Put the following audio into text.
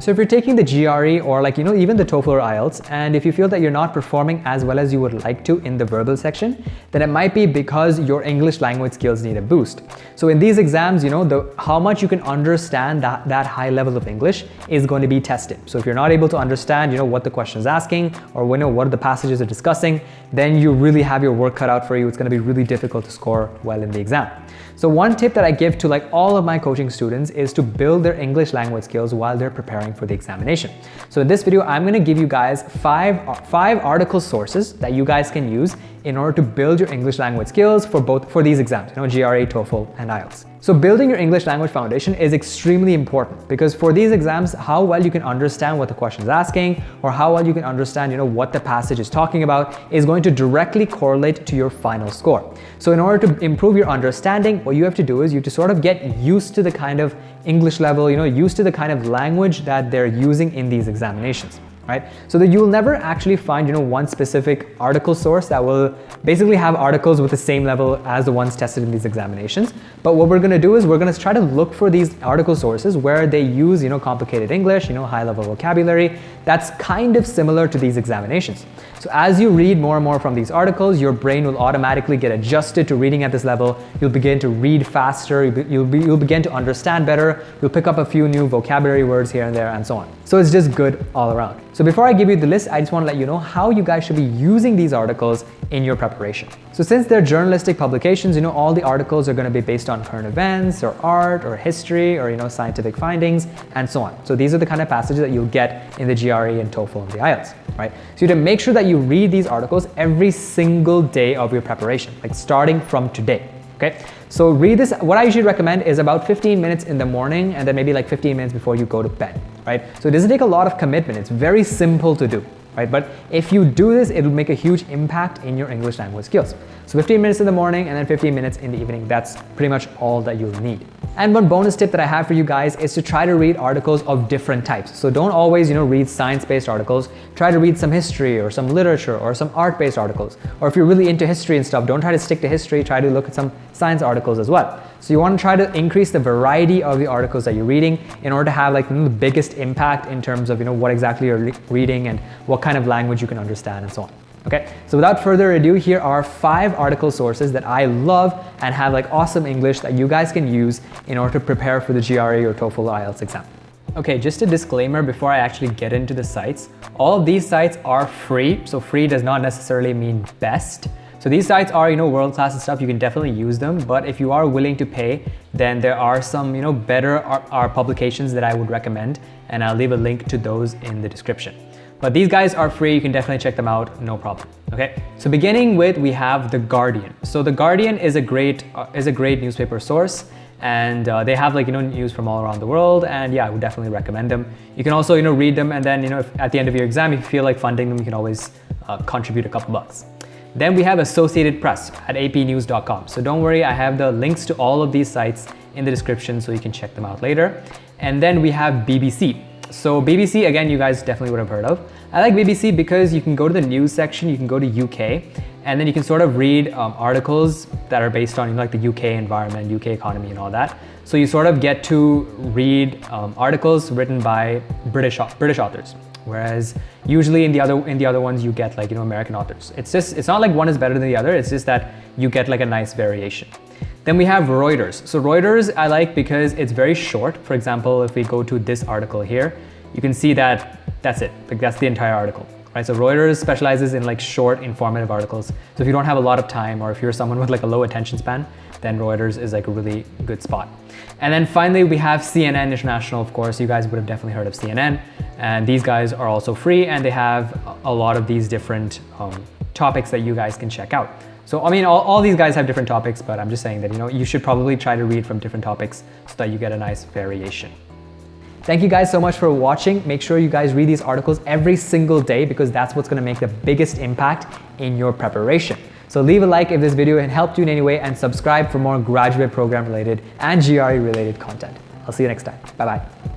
So if you're taking the GRE or even the TOEFL or IELTS, and if you feel that you're not performing as well as you would like to in the verbal section, then it might be because your English language skills need a boost. So in these exams, how much you can understand that high level of English is going to be tested. So if you're not able to understand, what the question is asking or what the passages are discussing, then you really have your work cut out for you. It's going to be really difficult to score well in the exam. So one tip that I give to all of my coaching students is to build their English language skills while they're preparing for the examination. So in this video, I'm going to give you guys five article sources that you guys can use in order to build your English language skills for these exams, GRE, TOEFL, and IELTS. So building your English language foundation is extremely important because for these exams, how well you can understand what the question is asking or how well you can understand, what the passage is talking about is going to directly correlate to your final score. So in order to improve your understanding, what you have to do is you have to sort of get used to the kind of English level, used to the kind of language that they're using in these examinations. Right? So that you'll never actually find, one specific article source that will basically have articles with the same level as the ones tested in these examinations. But what we're going to do is we're going to try to look for these article sources where they use, complicated English, high level vocabulary that's kind of similar to these examinations. So as you read more and more from these articles, your brain will automatically get adjusted to reading at this level. You'll begin to read faster. You'll begin to understand better. You'll pick up a few new vocabulary words here and there and so on. So it's just good all around. So before I give you the list, I just want to let you know how you guys should be using these articles in your preparation. So since they're journalistic publications, all the articles are going to be based on current events or art or history or, scientific findings and so on. So these are the kind of passages that you'll get in the GRE and TOEFL and the IELTS, right? So you have to make sure that you read these articles every single day of your preparation, starting from today. Okay, so read this. What I usually recommend is about 15 minutes in the morning and then maybe 15 minutes before you go to bed, right? So it doesn't take a lot of commitment. It's very simple to do, right? But if you do this, it'll make a huge impact in your English language skills. So 15 minutes in the morning and then 15 minutes in the evening. That's pretty much all that you'll need. And one bonus tip that I have for you guys is to try to read articles of different types. So don't always, read science-based articles. Try to read some history or some literature or some art-based articles. Or if you're really into history and stuff, don't try to stick to history. Try to look at some science articles as well. So you want to try to increase the variety of the articles that you're reading in order to have the biggest impact in terms of, what exactly you're reading and what kind of language you can understand and so on. Okay, so without further ado, here are 5 article sources that I love and have awesome English that you guys can use in order to prepare for the GRE or TOEFL or IELTS exam. Okay, just a disclaimer before I actually get into the sites. All of these sites are free, so free does not necessarily mean best. So these sites are, world-class and stuff. You can definitely use them, but if you are willing to pay, then there are some, better publications that I would recommend, and I'll leave a link to those in the description. But these guys are free, you can definitely check them out, no problem, okay? So beginning with, we have The Guardian. So The Guardian is a great newspaper source, and they have news from all around the world, and yeah, I would definitely recommend them. You can also, read them, and then, if at the end of your exam, if you feel like funding them, you can always contribute a couple bucks. Then we have Associated Press at apnews.com. So don't worry, I have the links to all of these sites in the description so you can check them out later. And then we have BBC. So BBC, again, you guys definitely would have heard of. I like BBC because you can go to the news section, you can go to UK, and then you can sort of read articles that are based on the UK environment, UK economy and all that. So you sort of get to read articles written by British authors. Whereas usually in the other ones you get American authors. It's not like one is better than the other, it's just that you get a nice variation. Then we have Reuters. So Reuters I like because it's very short. For example, if we go to this article here, you can see that that's it. That's the entire article. Right? So Reuters specializes in short, informative articles. So if you don't have a lot of time or if you're someone with a low attention span, then Reuters is a really good spot. And then finally, we have CNN International, of course. You guys would have definitely heard of CNN. And these guys are also free and they have a lot of these different topics that you guys can check out. So, I mean, all these guys have different topics, but I'm just saying that, you should probably try to read from different topics so that you get a nice variation. Thank you guys so much for watching. Make sure you guys read these articles every single day because that's what's going to make the biggest impact in your preparation. So leave a like if this video helped you in any way and subscribe for more graduate program related and GRE related content. I'll see you next time. Bye-bye.